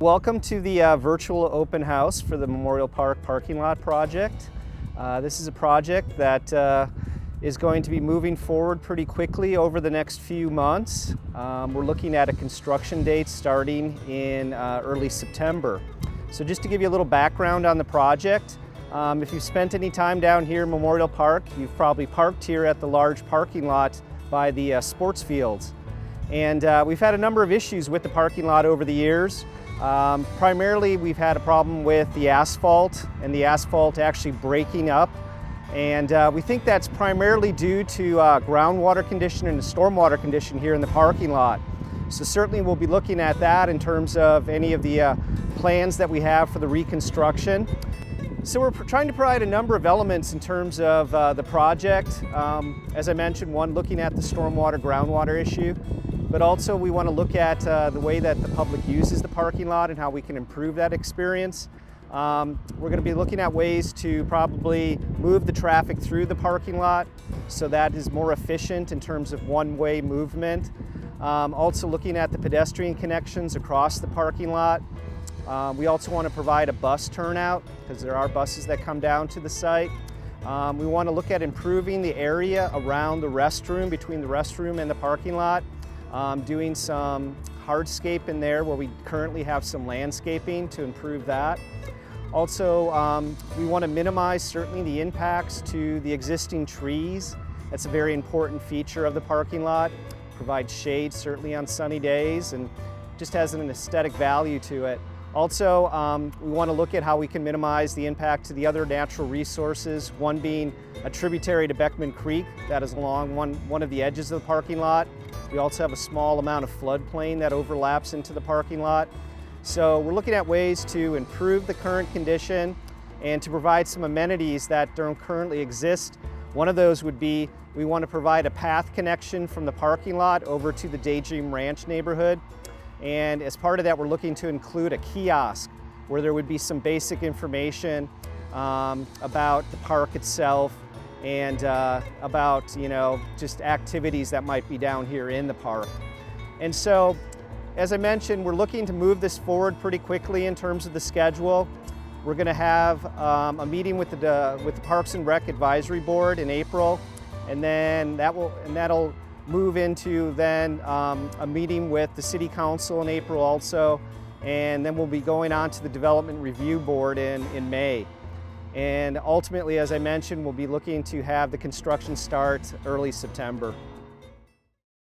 Welcome to the virtual open house for the Memorial Park parking lot project. This is a project that is going to be moving forward pretty quickly over the next few months. We're looking at a construction date starting in early September. So just to give you a little background on the project, if you've spent any time down here in Memorial Park, you've probably parked here at the large parking lot by the sports fields. And we've had a number of issues with the parking lot over the years. Primarily, we've had a problem with the asphalt and the asphalt actually breaking up. And we think that's primarily due to groundwater condition and the stormwater condition here in the parking lot. So certainly we'll be looking at that in terms of any of the plans that we have for the reconstruction. So we're trying to provide a number of elements in terms of the project. As I mentioned, one, looking at the stormwater groundwater issue, but also we want to look at the way that the public uses the parking lot and how we can improve that experience. We're going to be looking at ways to probably move the traffic through the parking lot so that is more efficient in terms of one-way movement. Also looking at the pedestrian connections across the parking lot. We also want to provide a bus turnout because there are buses that come down to the site. We want to look at improving the area around the restroom, between the restroom and the parking lot. Doing some hardscape in there where we currently have some landscaping to improve that. Also, we want to minimize certainly the impacts to the existing trees. That's a very important feature of the parking lot. Provides shade certainly on sunny days and just has an aesthetic value to it. Also, we want to look at how we can minimize the impact to the other natural resources, one being a tributary to Beckman Creek that is along one of the edges of the parking lot. We also have a small amount of floodplain that overlaps into the parking lot. So we're looking at ways to improve the current condition and to provide some amenities that don't currently exist. One of those would be we want to provide a path connection from the parking lot over to the Daydream Ranch neighborhood. And as part of that, we're looking to include a kiosk where there would be some basic information about the park itself and about, just activities that might be down here in the park. And so, as I mentioned, we're looking to move this forward pretty quickly in terms of the schedule. We're going to have a meeting with the Parks and Rec Advisory Board in April, and then that'll move into then a meeting with the City Council in April also, and then we'll be going on to the Development Review Board in May. And ultimately, as I mentioned, we'll be looking to have the construction start early September.